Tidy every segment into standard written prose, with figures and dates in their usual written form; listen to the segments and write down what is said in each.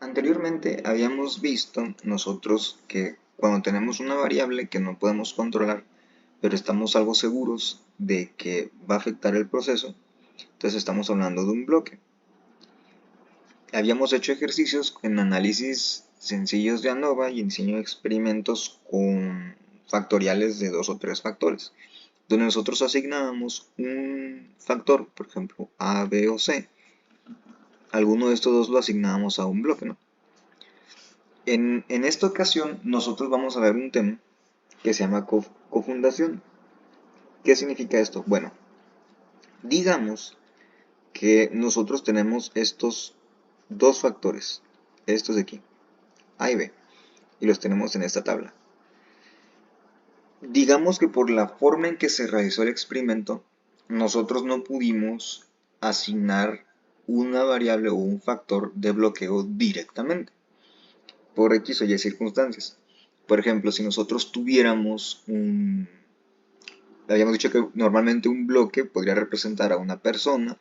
Anteriormente habíamos visto nosotros que cuando tenemos una variable que no podemos controlar, pero estamos algo seguros de que va a afectar el proceso, entonces estamos hablando de un bloque. Habíamos hecho ejercicios en análisis sencillos de ANOVA y en diseño de experimentos con factoriales de 2 o 3 factores, donde nosotros asignábamos un factor, por ejemplo, A, B o C. Alguno de estos dos lo asignábamos a un bloque, ¿no? En esta ocasión nosotros vamos a ver un tema que se llama cofundación. ¿Qué significa esto? Bueno, digamos que nosotros tenemos estos dos factores, estos de aquí, A y B, y los tenemos en esta tabla. Digamos que por la forma en que se realizó el experimento, nosotros no pudimos asignar una variable o un factor de bloqueo directamente, por X o Y circunstancias. Por ejemplo, si nosotros tuviéramos habíamos dicho que normalmente un bloque podría representar a una persona,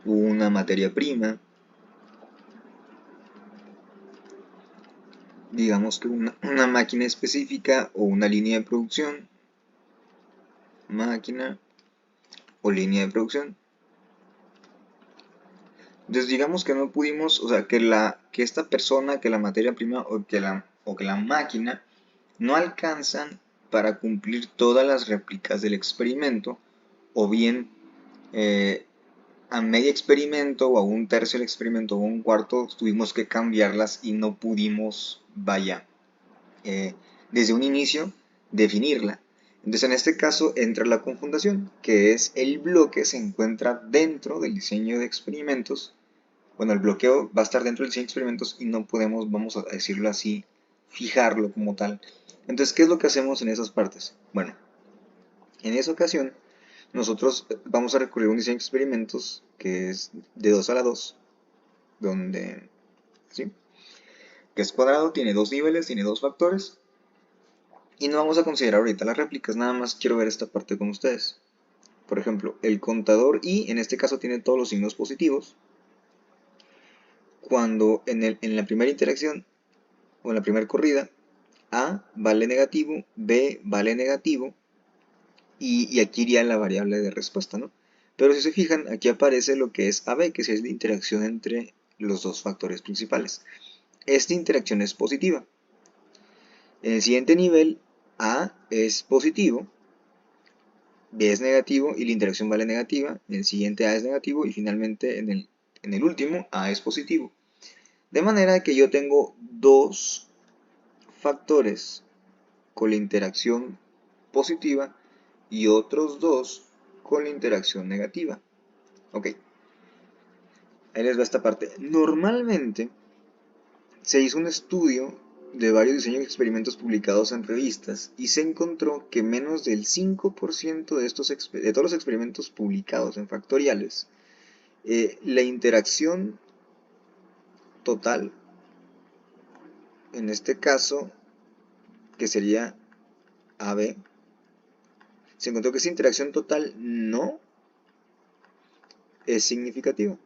una materia prima, digamos que una máquina específica o una línea de producción, máquina o línea de producción. Entonces digamos que no pudimos, o sea, que esta persona, que la materia prima o que la máquina no alcanzan para cumplir todas las réplicas del experimento, o bien a medio experimento o a un tercio del experimento o un cuarto tuvimos que cambiarlas y no pudimos, vaya, eh, desde un inicio definirla. Entonces en este caso entra la confundación, que es el bloque se encuentra dentro del diseño de experimentos. Bueno, el bloqueo va a estar dentro del diseño de experimentos y no podemos, vamos a decirlo así, fijarlo como tal. Entonces, ¿qué es lo que hacemos en esas partes? Bueno, en esa ocasión nosotros vamos a recurrir a un diseño de experimentos que es de 2 a la 2, donde, ¿sí? Que es cuadrado, tiene dos niveles, tiene dos factores. Y no vamos a considerar ahorita las réplicas, nada más quiero ver esta parte con ustedes. Por ejemplo, el contador I en este caso tiene todos los signos positivos. Cuando en la primera interacción o en la primera corrida, A vale negativo, B vale negativo, y aquí iría la variable de respuesta, ¿no? Pero si se fijan, aquí aparece lo que es AB, que es la interacción entre los dos factores principales. Esta interacción es positiva. En el siguiente nivel, A es positivo, B es negativo y la interacción vale negativa. En el siguiente A es negativo y finalmente en el último A es positivo. De manera que yo tengo dos factores con la interacción positiva y otros dos con la interacción negativa. Ok, ahí les va esta parte. Normalmente se hizo un estudio de varios diseños de experimentos publicados en revistas y se encontró que menos del 5% de todos los experimentos publicados en factoriales, la interacción total, en este caso, que sería AB, se encontró que esa interacción total no es significativa.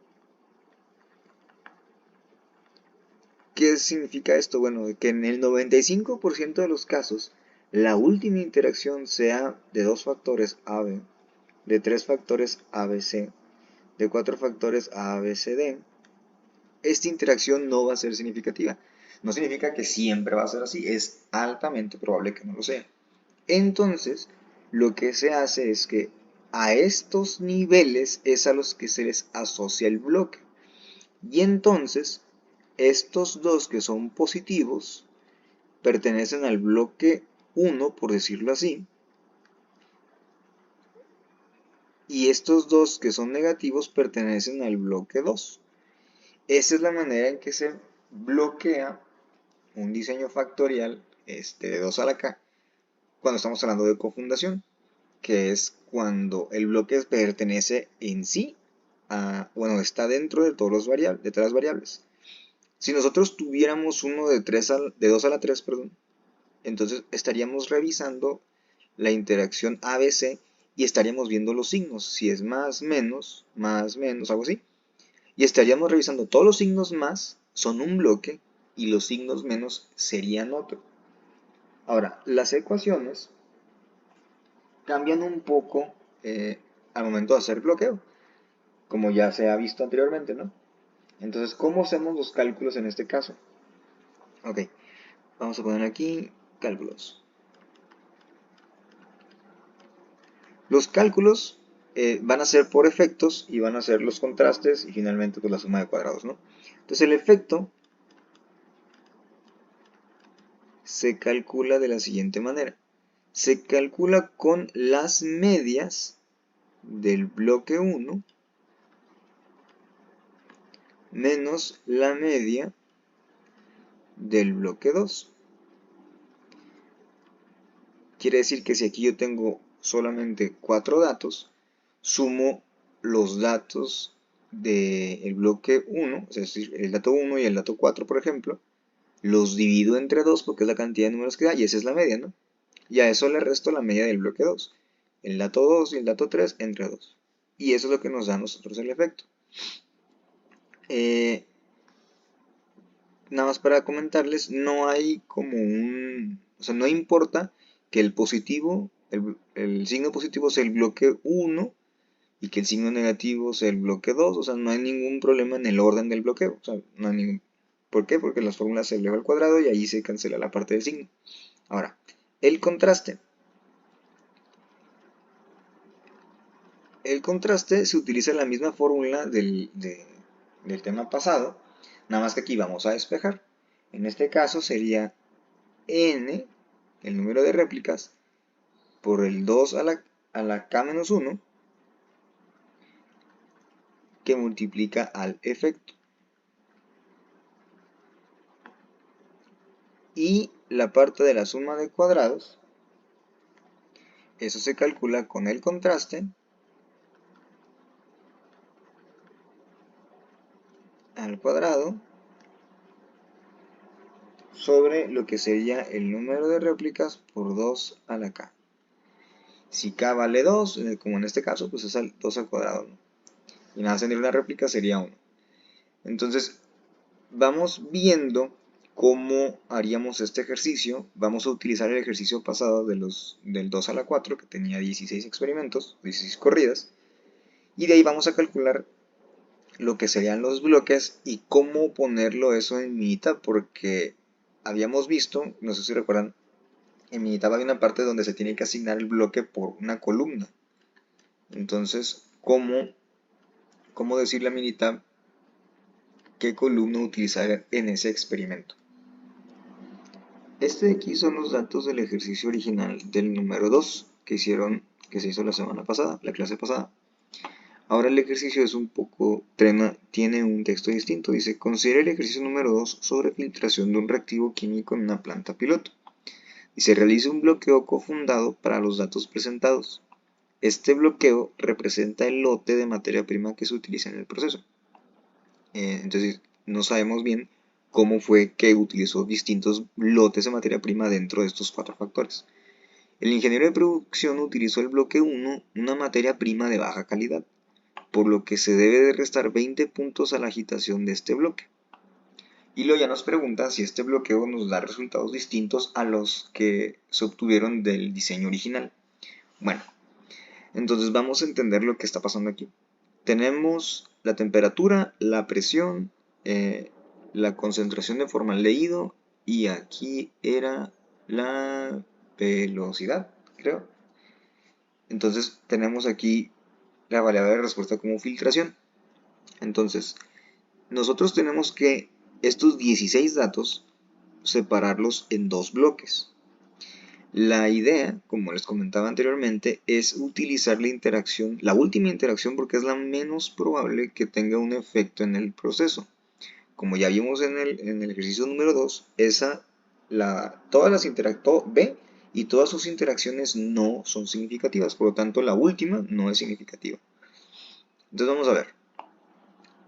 ¿Qué significa esto? Bueno, que en el 95% de los casos, la última interacción sea de dos factores AB, de tres factores ABC, de cuatro factores ABCD, esta interacción no va a ser significativa. No significa que siempre va a ser así, es altamente probable que no lo sea. Entonces, lo que se hace es que a estos niveles es a los que se les asocia el bloque. Y entonces, estos dos que son positivos pertenecen al bloque 1, por decirlo así, y estos dos que son negativos pertenecen al bloque 2. Esa es la manera en que se bloquea un diseño factorial de 2 a la k cuando estamos hablando de cofundación, que es cuando el bloque pertenece en sí bueno, está dentro de todas las variables. Si nosotros tuviéramos uno de 2 a la 3, perdón, entonces estaríamos revisando la interacción ABC y estaríamos viendo los signos, si es más, menos, algo así. Y estaríamos revisando todos los signos más son un bloque y los signos menos serían otro. Ahora, las ecuaciones cambian un poco al momento de hacer bloqueo, como ya se ha visto anteriormente, ¿no? Entonces, ¿cómo hacemos los cálculos en este caso? Ok, vamos a poner aquí cálculos. Los cálculos van a ser por efectos y van a ser los contrastes y finalmente pues la suma de cuadrados, ¿no? Entonces el efecto se calcula de la siguiente manera. Se calcula con las medias del bloque 1 menos la media del bloque 2. Quiere decir que si aquí yo tengo solamente 4 datos, sumo los datos del bloque 1, es decir, el dato 1 y el dato 4, por ejemplo, los divido entre 2 porque es la cantidad de números que da y esa es la media, ¿no? Y a eso le resto la media del bloque 2. El dato 2 y el dato 3 entre 2. Y eso es lo que nos da a nosotros el efecto. Nada más para comentarles, no hay como o sea, no importa que el positivo, el signo positivo sea el bloque 1 y que el signo negativo sea el bloque 2, o sea, no hay ningún problema en el orden del bloqueo, o sea, no hay ningún... ¿Por qué? Porque las fórmulas se eleva al cuadrado y ahí se cancela la parte del signo. Ahora, el contraste. El contraste se utiliza la misma fórmula del tema pasado, nada más que aquí vamos a despejar. En este caso sería n, el número de réplicas, por el 2 a la k-1, que multiplica al efecto. Y la parte de la suma de cuadrados, eso se calcula con el contraste al cuadrado sobre lo que sería el número de réplicas por 2 a la k. Si k vale 2, como en este caso, pues es 2 al cuadrado, ¿no? Y nada, tener una réplica sería 1. Entonces, vamos viendo cómo haríamos este ejercicio. Vamos a utilizar el ejercicio pasado del 2 a la 4, que tenía 16 experimentos, 16 corridas. Y de ahí vamos a calcular lo que serían los bloques y cómo ponerlo eso en Minitab, porque habíamos visto, no sé si recuerdan, en Minitab hay una parte donde se tiene que asignar el bloque por una columna. Entonces, ¿cómo decirle a Minitab qué columna utilizar en ese experimento? Este de aquí son los datos del ejercicio original del número 2 que se hizo la semana pasada, la clase pasada. Ahora el ejercicio es un poco, tiene un texto distinto. Dice, considera el ejercicio número 2 sobre filtración de un reactivo químico en una planta piloto. Y se realiza un bloqueo cofundado para los datos presentados. Este bloqueo representa el lote de materia prima que se utiliza en el proceso. Entonces, no sabemos bien cómo fue que utilizó distintos lotes de materia prima dentro de estos 4 factores. El ingeniero de producción utilizó el bloque 1, una materia prima de baja calidad, por lo que se debe de restar 20 puntos a la agitación de este bloque. Y luego ya nos pregunta si este bloqueo nos da resultados distintos a los que se obtuvieron del diseño original. Bueno, entonces vamos a entender lo que está pasando aquí. Tenemos la temperatura, la presión, la concentración de formaldehído y aquí era la velocidad, creo. Entonces tenemos aquí la variable de respuesta como filtración. Entonces, nosotros tenemos que estos 16 datos separarlos en 2 bloques. La idea, como les comentaba anteriormente, es utilizar la última interacción porque es la menos probable que tenga un efecto en el proceso. Como ya vimos en el ejercicio número 2, todas las B y todas sus interacciones no son significativas, por lo tanto la última no es significativa. Entonces vamos a ver.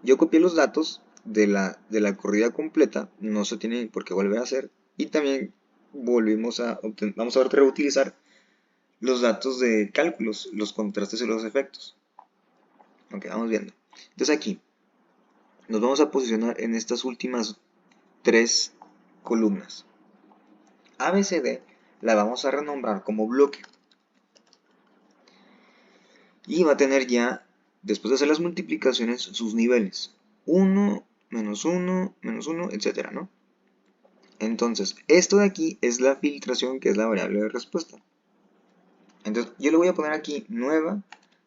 Yo copié los datos de la corrida completa, no se tiene por qué volver a hacer, y también vamos a reutilizar los datos de cálculos, los contrastes y los efectos. Ok, vamos viendo. Entonces aquí, nos vamos a posicionar en estas últimas tres columnas. ABCD la vamos a renombrar como bloque. Y va a tener ya, después de hacer las multiplicaciones, sus niveles. 1, menos 1, menos 1, etcétera, ¿no? Entonces, esto de aquí es la filtración, que es la variable de respuesta. Entonces, yo le voy a poner aquí nueva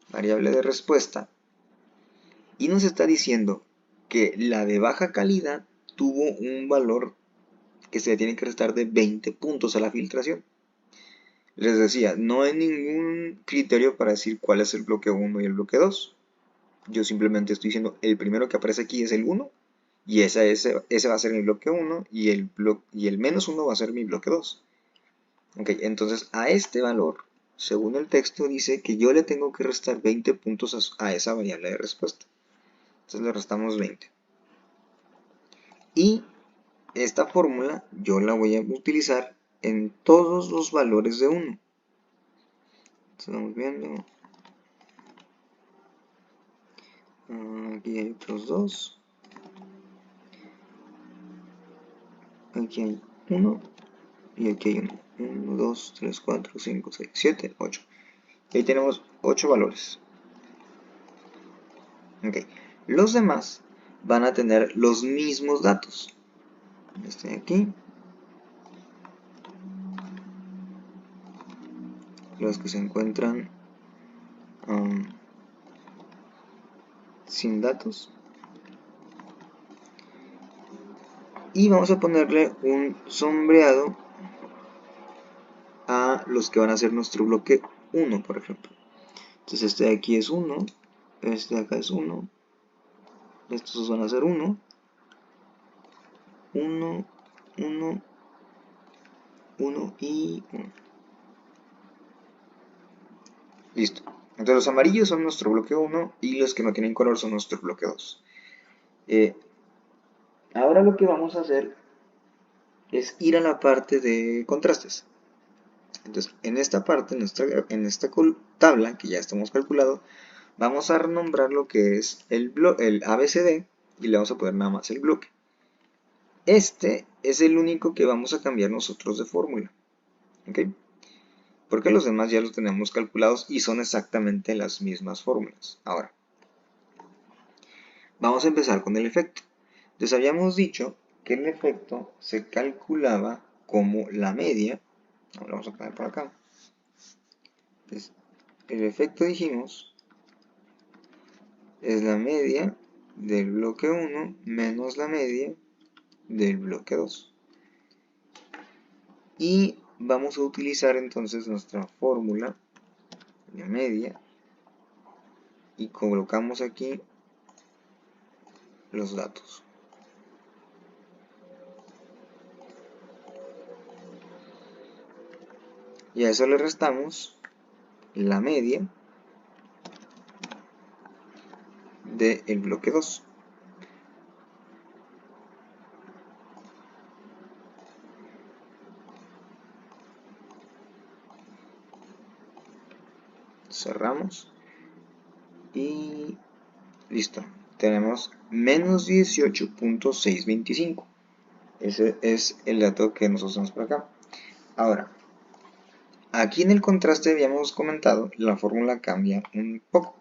variable de respuesta. Y nos está diciendo que la de baja calidad tuvo un valor que se le tiene que restar de 20 puntos a la filtración. Les decía, no hay ningún criterio para decir cuál es el bloque 1 y el bloque 2. Yo simplemente estoy diciendo, el primero que aparece aquí es el 1, y ese va a ser mi bloque 1, y el menos 1 va a ser mi bloque 2. Ok, entonces a este valor, según el texto, dice que yo le tengo que restar 20 puntos a esa variable de respuesta. Entonces le restamos 20. Y esta fórmula yo la voy a utilizar en todos los valores de 1. Estamos viendo. Aquí hay otros 2. Aquí hay 1. Y aquí hay 1. 1, 2, 3, 4, 5, 6, 7, 8. Y ahí tenemos 8 valores. Ok. Los demás van a tener los mismos datos. Este de aquí. Los que se encuentran sin datos. Y vamos a ponerle un sombreado a los que van a ser nuestro bloque 1, por ejemplo. Entonces este de aquí es 1, este de acá es 1, estos van a ser 1, 1, 1, 1 y 1. Listo. Entonces los amarillos son nuestro bloque 1 y los que no tienen color son nuestro bloque 2. Ahora lo que vamos a hacer es ir a la parte de contrastes. Entonces, en esta parte, en esta tabla que ya estamos calculado, vamos a renombrar lo que es el ABCD y le vamos a poner nada más el bloque. Este es el único que vamos a cambiar nosotros de fórmula. ¿Ok? Porque los demás ya los tenemos calculados y son exactamente las mismas fórmulas. Ahora, vamos a empezar con el efecto. Entonces habíamos dicho que el efecto se calculaba como la media. Ahora vamos a poner por acá. Entonces, el efecto dijimos es la media del bloque 1 menos la media del bloque 2. Y vamos a utilizar entonces nuestra fórmula de media y colocamos aquí los datos. Y a eso le restamos la media del bloque 2. Cerramos y listo. Tenemos menos 18.625. Ese es el dato que nosotros tenemos por acá. Ahora, aquí en el contraste habíamos comentado, la fórmula cambia un poco.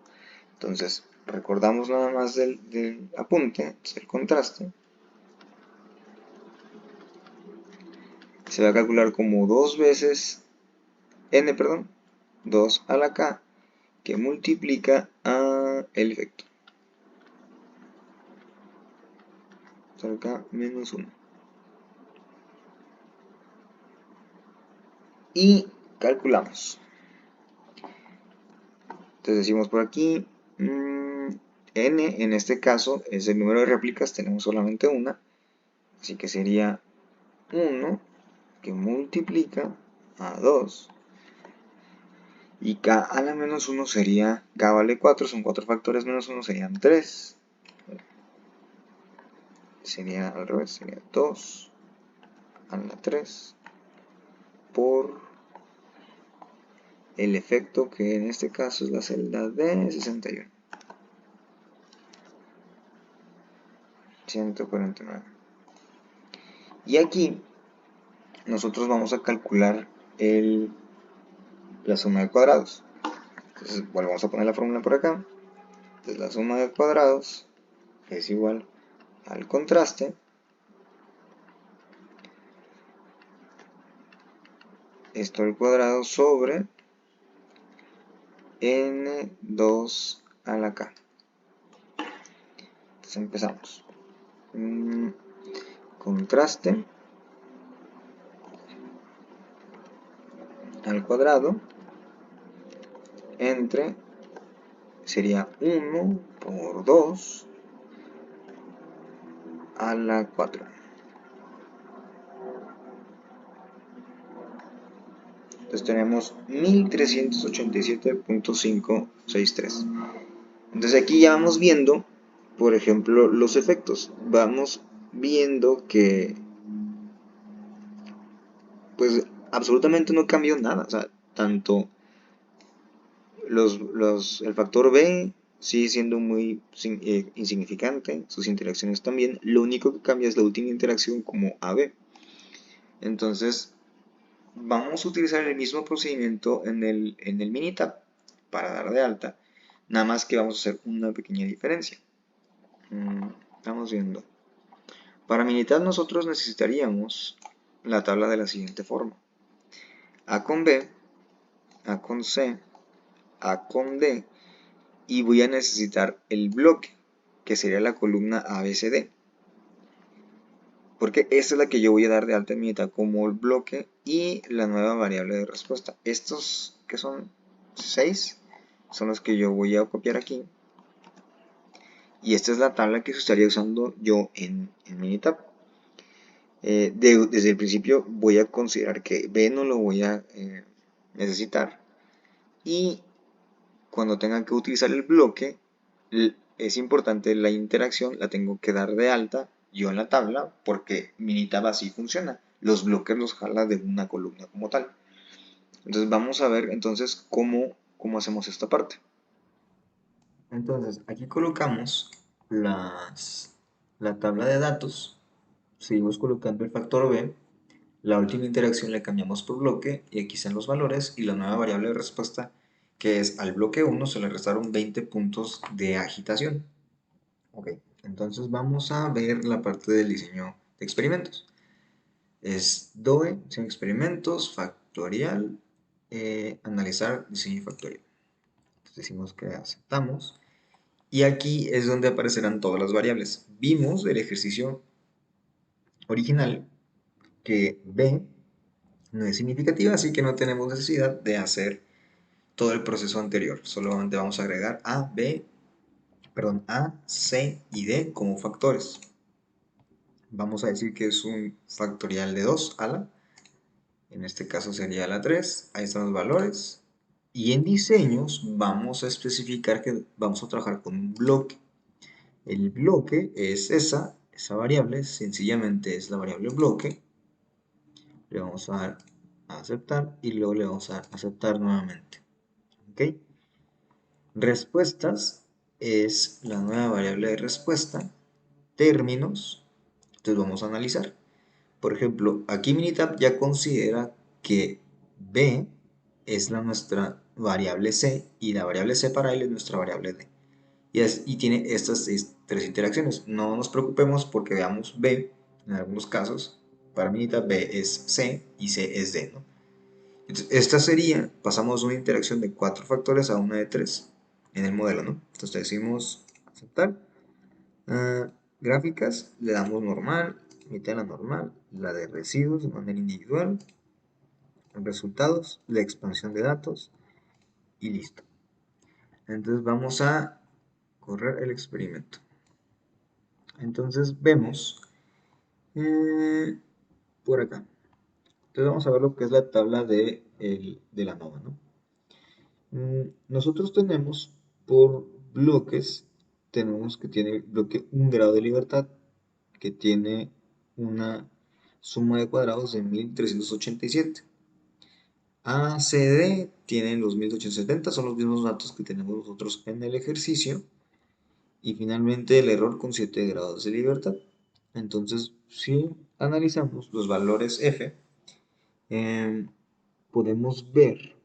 Entonces, recordamos nada más del apunte, el contraste. Se va a calcular como 2 veces n, 2 a la k, que multiplica a el efecto. Acá menos 1. Y calculamos. Entonces decimos por aquí, n en este caso es el número de réplicas, tenemos solamente una, así que sería 1 que multiplica a 2. Y k a la menos 1 sería, k vale 4, son 4 factores menos 1, serían 3. Sería al revés, sería 2 a la 3 por el efecto que en este caso es la celda de 61. 149. Y aquí nosotros vamos a calcular la suma de cuadrados. Entonces volvemos a poner la fórmula por acá. Entonces la suma de cuadrados es igual al contraste, esto al cuadrado sobre n2 a la k. Entonces empezamos. Contraste al cuadrado entre, sería 1 por 2 a la 4. Entonces tenemos 1387.563. Entonces aquí ya vamos viendo, por ejemplo, los efectos. Vamos viendo que pues absolutamente no cambió nada. O sea, tanto el factor B sigue siendo muy insignificante, sus interacciones también. Lo único que cambia es la última interacción como AB. Entonces, vamos a utilizar el mismo procedimiento en el Minitab para dar de alta, nada más que vamos a hacer una pequeña diferencia. Estamos viendo. Para Minitab nosotros necesitaríamos la tabla de la siguiente forma. A con B, A con C, A con D, y voy a necesitar el bloque, que sería la columna ABCD. Porque esta es la que yo voy a dar de alta en Minitab como el bloque y la nueva variable de respuesta. Estos que son 6 son los que yo voy a copiar aquí. Y esta es la tabla que se estaría usando yo en Minitab. Desde el principio voy a considerar que B no lo voy a necesitar. Y cuando tenga que utilizar el bloque, es importante la interacción, la tengo que dar de alta yo en la tabla, porque Minitab así funciona. Los bloques los jala de una columna como tal. Entonces vamos a ver entonces cómo hacemos esta parte. Entonces aquí colocamos la tabla de datos, seguimos colocando el factor B, la última interacción le cambiamos por bloque y aquí están los valores y la nueva variable de respuesta, que es al bloque 1 se le restaron 20 puntos de agitación. Ok, entonces vamos a ver la parte del diseño de experimentos. Es DOE, diseño de experimentos, factorial, analizar diseño factorial. Entonces decimos que aceptamos. Y aquí es donde aparecerán todas las variables. Vimos del ejercicio original que B no es significativa, así que no tenemos necesidad de hacer todo el proceso anterior. Solamente vamos a agregar A, C y D como factores. Vamos a decir que es un factorial de 2 a la, en este caso sería la 3. Ahí están los valores. Y en diseños vamos a especificar que vamos a trabajar con un bloque. El bloque es esa variable, sencillamente es la variable bloque. Le vamos a dar a aceptar y luego le vamos a dar a aceptar nuevamente. ¿Ok? Respuestas es la nueva variable de respuesta. Términos, entonces vamos a analizar. Por ejemplo, aquí Minitab ya considera que B es nuestra variable C y la variable C para él es nuestra variable D. Y tiene estas tres interacciones. No nos preocupemos porque veamos B en algunos casos. Para Minitab B es C y C es D, ¿no? Entonces, esta sería, pasamos una interacción de 4 factores a una de 3 en el modelo, ¿no? Entonces decimos aceptar. Gráficas, le damos normal, mitad de la normal, la de residuos de manera individual, resultados, la expansión de datos y listo. Entonces vamos a correr el experimento. Entonces vemos por acá. Entonces vamos a ver lo que es la tabla de la ANOVA, ¿no? Nosotros tenemos por bloques, tenemos que tiene el bloque 1 grado de libertad, que tiene una suma de cuadrados de 1387. ACD tienen los 1870, son los mismos datos que tenemos nosotros en el ejercicio. y finalmente el error con 7 grados de libertad. Entonces, si analizamos los valores f, podemos ver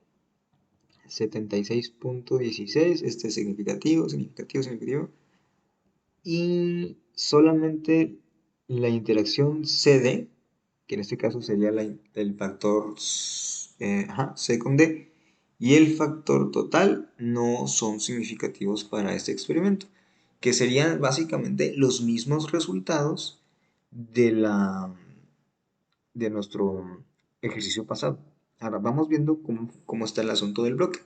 76.16, este es significativo, significativo, significativo, y solamente la interacción CD, que en este caso sería el factor C con D, y el factor total no son significativos para este experimento, que serían básicamente los mismos resultados de de nuestro ejercicio pasado. Ahora vamos viendo cómo está el asunto del bloque.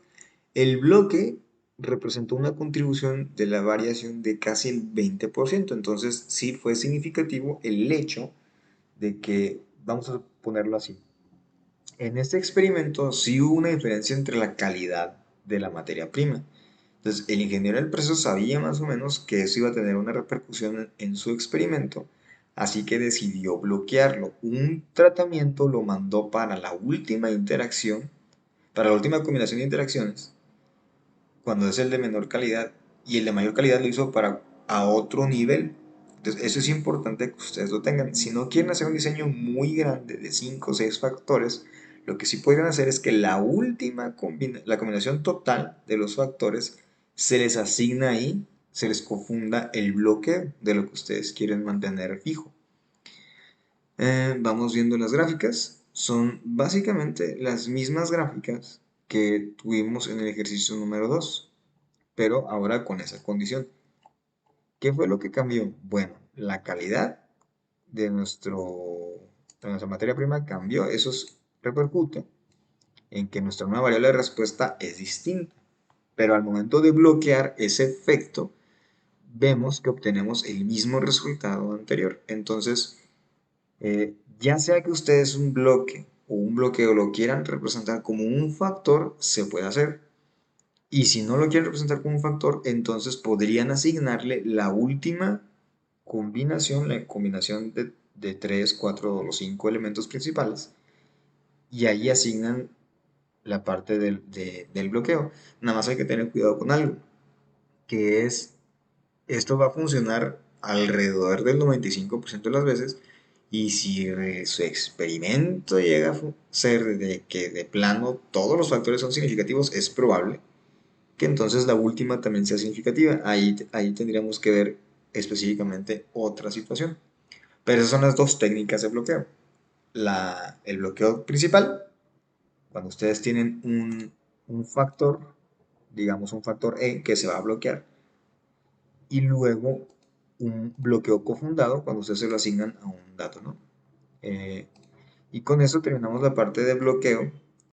El bloque representó una contribución de la variación de casi el 20%, entonces sí fue significativo el hecho de que, vamos a ponerlo así, en este experimento sí hubo una diferencia entre la calidad de la materia prima. Entonces, el ingeniero del proceso sabía más o menos que eso iba a tener una repercusión en su experimento, así que decidió bloquearlo. Un tratamiento lo mandó para la última interacción, para la última combinación de interacciones, cuando es el de menor calidad, y el de mayor calidad lo hizo para a otro nivel. Entonces, eso es importante que ustedes lo tengan. Si no quieren hacer un diseño muy grande de 5 o 6 factores, lo que sí pueden hacer es que la combinación total de los factores se les asigna ahí, se les confunda el bloque de lo que ustedes quieren mantener fijo. Vamos viendo las gráficas. Son básicamente las mismas gráficas que tuvimos en el ejercicio número 2, pero ahora con esa condición. ¿Qué fue lo que cambió? Bueno, la calidad de, de nuestra materia prima cambió. Eso repercute en que nuestra nueva variable de respuesta es distinta. Pero al momento de bloquear ese efecto, vemos que obtenemos el mismo resultado anterior. Entonces, ya sea que ustedes un bloque o un bloqueo lo quieran representar como un factor, se puede hacer. Y si no lo quieren representar como un factor, entonces podrían asignarle la última combinación, la combinación de 3, 4 o los 5 elementos principales, y ahí asignan la parte del bloqueo. Nada más hay que tener cuidado con algo, que es, esto va a funcionar alrededor del 95% de las veces, y si su experimento llega a ser de que de plano todos los factores son significativos, es probable que entonces la última también sea significativa. Ahí tendríamos que ver específicamente otra situación. Pero esas son las dos técnicas de bloqueo. El bloqueo principal, cuando ustedes tienen un factor, digamos un factor E que se va a bloquear, y luego un bloqueo cofundado cuando ustedes se lo asignan a un dato, ¿no? Y con eso terminamos la parte de bloqueo.